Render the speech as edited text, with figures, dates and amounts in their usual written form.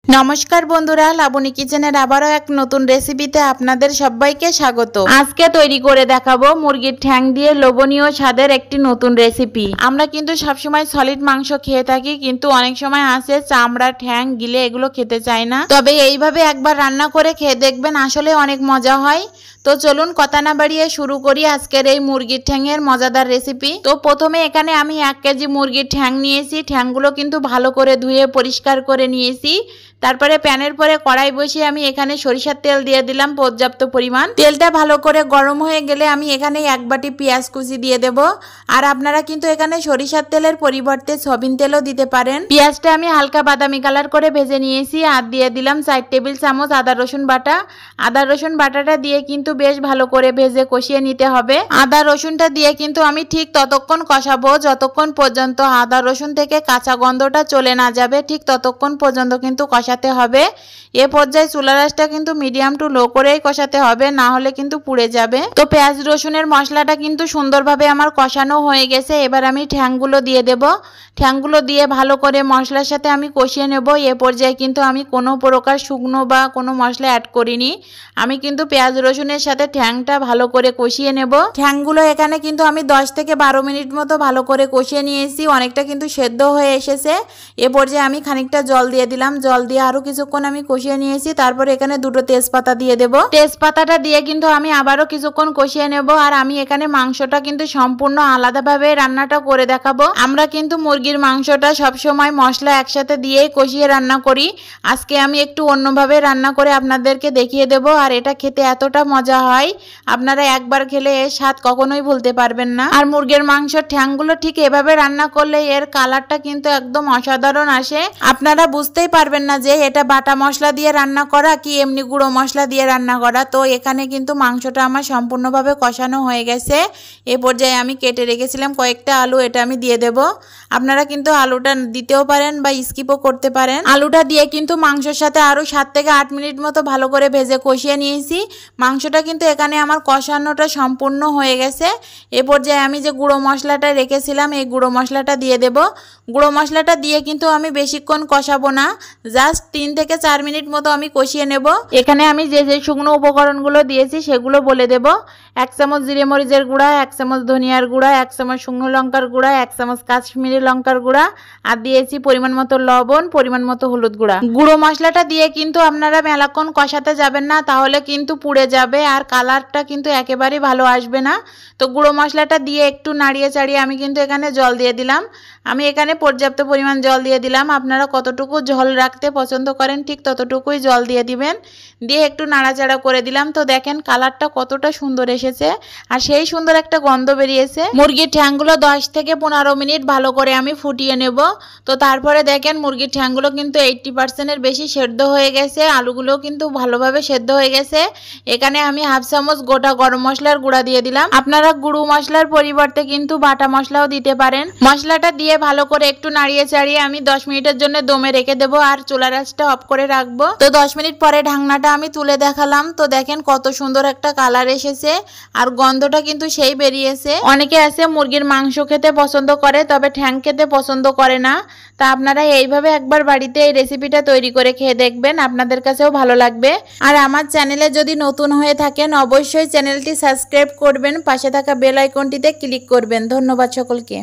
নমস্কার বন্ধুরা, লাবণী কিচেনের আবারও এক নতুন রেসিপিতে আপনাদের সবাইকে স্বাগত। আজকে তৈরি করে দেখাবো মুরগির ঠ্যাং দিয়ে লোভনীয় স্বাদের একটি নতুন রেসিপি। আমরা কিন্তু সবসময় সলিড মাংস খেয়ে থাকি, কিন্তু অনেক সময় আছে চামড়া, ঠ্যাং, গিলে এগুলো খেতে চায় না। তবে এইভাবে একবার রান্না করে খেয়ে দেখবেন, আসলে অনেক মজা হয়। তো চলুন কথা না বাড়িয়ে শুরু করি আজকের এই মুরগির ঠ্যাংয়ের মজাদার রেসিপি। তো প্রথমে এখানে আমি 1 কেজি মুরগির ঠ্যাং নিয়েছি। ঠ্যাংগুলো কিন্তু ভালো করে ধুয়ে পরিষ্কার করে নিয়েছি। তারপরে প্যানের পরে কড়াই বসিয়ে আমি এখানে সরিষার তেল দিয়ে দিলাম পর্যাপ্ত পরিমাণ। তেলটা ভালো করে গরম হয়ে গেলে আমি এখানে 1 বাটি পেঁয়াজ কুচি দিয়ে দেব। আর আপনারা কিন্তু এখানে সরিষার তেলের পরিবর্তে সয়াবিন তেলও দিতে পারেন। পেঁয়াজটা আমি হালকা বাদামি কালার করে ভেজে নিয়েছি। আর দিয়ে দিলাম 4 টেবিল চামচ আদা রসুন বাটা। আদা রসুন বাটাটা দিয়ে কিন্তু বেশ ভালো করে ভেজে কষিয়ে নিতে হবে। আদা রসুনটা দিয়ে কিন্তু আমি ঠিক ততক্ষণ কষাবো যতক্ষণ পর্যন্ত আদা রসুন থেকে কাঁচা গন্ধটা চলে না যাবে, ঠিক ততক্ষণ পর্যন্ত কিন্তু কষাতে হবে। এ পর্যায়ে চুলার আঁচটা কিন্তু মিডিয়াম টু লো করেই কষাতে হবে, না হলে কিন্তু পুড়ে যাবে। তো পেঁয়াজ রসুনের মশলাটা কিন্তু সুন্দরভাবে আমার কষানো হয়ে গেছে। এবার আমি ঠ্যাংগুলো দিয়ে দেব। ঠ্যাংগুলো দিয়ে ভালো করে মশলার সাথে আমি কষিয়ে নেব। এ পর্যায়ে কিন্তু আমি কোনো প্রকার শুকনো বা কোনো মশলা অ্যাড করিনি। আমি কিন্তু পেঁয়াজ রসুনের সাথে ঠ্যাংটা ভালো করে কষিয়ে নেব। ঠ্যাংগুলো এখানে কিন্তু আমি 10 থেকে 12 মিনিট মতো ভালো করে কষিয়ে নিয়েছি। অনেকটা কিন্তু সেদ্ধ হয়ে এসেছে। এ পর্যায়ে আমি খানিকটা জল দিয়ে দিলাম। জল দিয়ে আরো কিছুক্ষণ আমি কষিয়ে নিয়েছি। তারপর এখানে 2টো তেজপাতা দিয়ে দেব। তেজপাতাটা দিয়ে কিন্তু আমি আবারও কিছুক্ষণ কষিয়ে নেব। আর আমি এখানে মাংসটা কিন্তু সম্পূর্ণ আলাদাভাবে রান্নাটা করে দেখাবো। আমরা কিন্তু মুরগির মাংসটা সবসময় মশলা একসাথে দিয়েই কষিয়ে রান্না করি। আজকে আমি একটু অন্যভাবে রান্না করে আপনাদেরকে দেখিয়ে দেব। আর এটা খেতে এতটা মজা হয়, আপনারা একবার খেলে এর স্বাদ কখনোই ভুলতে পারবেন না। আর মুরগির মাংসের ঠ্যাংগুলো ঠিক এভাবে রান্না করলে এর কালারটা কিন্তু একদম অসাধারণ আসে। আপনারা বুঝতেই পারবেন না যে এটা বাটা মশলা দিয়ে রান্না করা কি এমনি গুঁড়ো মশলা দিয়ে রান্না করা। তো এখানে কিন্তু মাংসটা আমার সম্পূর্ণভাবে কষানো হয়ে গেছে। এ পর্যায়ে আমি কেটে রেখেছিলাম কয়েকটা আলু, এটা আমি দিয়ে দেব। আপনারা কিন্তু আলুটা দিতেও পারেন বা স্কিপও করতে পারেন। আলুটা দিয়ে কিন্তু মাংসের সাথে আরও 7 থেকে 8 মিনিট মতো ভালো করে ভেজে কষিয়ে নিয়েছি। মাংসটা কিন্তু এখানে আমার কষানোটা সম্পূর্ণ হয়ে গেছে। এ পর্যায়ে আমি যে গুঁড়ো মশলাটা রেখেছিলাম এই গুঁড়ো মশলাটা দিয়ে দেব। গুঁড়ো মশলাটা দিয়ে কিন্তু আমি বেশিক্ষণ কষাবো না, জাস্ট 3 থেকে 4 মিনিট মতো আমি কষিয়ে নেব। এখানে আমি যে যে শুকনো উপকরণগুলো দিয়েছি সেগুলো বলে দেব। 1 চামচ জিরে মরিচের গুঁড়া, 1 চামচ ধনিয়ার গুঁড়া, 1 চামচ শুকনো লঙ্কার গুঁড়া, 1 চামচ কাশ্মীরি লঙ্কার গুঁড়া, আর দিয়েছি পরিমাণ মতো লবণ, পরিমাণ মতো হলুদ গুঁড়া। গুঁড়ো মশলাটা দিয়ে কিন্তু আপনারা মেলাক্ষণ কষাতে যাবেন না, তাহলে কিন্তু পুড়ে যাবে আর কালারটা কিন্তু একেবারেই ভালো আসবে না। তো গুঁড়ো মশলাটা দিয়ে একটু নাড়িয়ে চাড়িয়ে আমি কিন্তু এখানে জল দিয়ে দিলাম। আমি এখানে পর্যাপ্ত পরিমাণ জল দিয়ে দিলাম। আপনারা কতটুকু ঝোল রাখতে পছন্দ করেন ঠিক ততটুকুই জল দিয়ে দিবেন। দিয়ে একটু নাড়াচাড়া করে দিলাম। তো দেখেন কালারটা কতটা সুন্দর এসেছে আর সেই সুন্দর একটা গন্ধ বেরিয়েছে। মুরগির ঠ্যাংগুলো 10 থেকে 15 মিনিট ভালো করে আমি ফুটিয়ে নেব। তো তারপরে দেখেন মুরগির ঠ্যাংগুলো কিন্তু 80% বেশি সেদ্ধ হয়ে গেছে। আলুগুলো কিন্তু ভালোভাবে সেদ্ধ হয়ে গেছে। এখানে আমি 1/2 চামচ গোটা গরম মশলার গুঁড়া দিয়ে দিলাম। আপনারা গুঁড়ো মশলার পরিবর্তে কিন্তু বাটা মশলাও দিতে পারেন। মশলাটা দিয়ে ভালো করে একটু নাড়িয়ে চাড়িয়ে আমি 10 মিনিটের জন্য দমে রেখে দেবো আর চুলার আঁচটা অফ করে রাখবো। তো 10 মিনিট পরে ঢাকনাটা আমি তুলে দেখালাম। তো দেখেন কত সুন্দর একটা কালার এসেছে আর গন্ধটা কিন্তু সেই বেরিয়েছে। অনেকে আছে মুরগির মাংস খেতে পছন্দ করে, তবে ঠ্যাং খেতে পছন্দ করে না। তা আপনারা এইভাবে একবার বাড়িতে এই রেসিপিটা তৈরি করে খেয়ে দেখবেন, আপনাদের কাছেও ভালো লাগবে। আর আমার চ্যানেলে যদি নতুন হয়ে থাকেন অবশ্যই চ্যানেলটি সাবস্ক্রাইব করবেন, পাশে থাকা বেল আইকনটিতে ক্লিক করবেন। ধন্যবাদ সকলকে।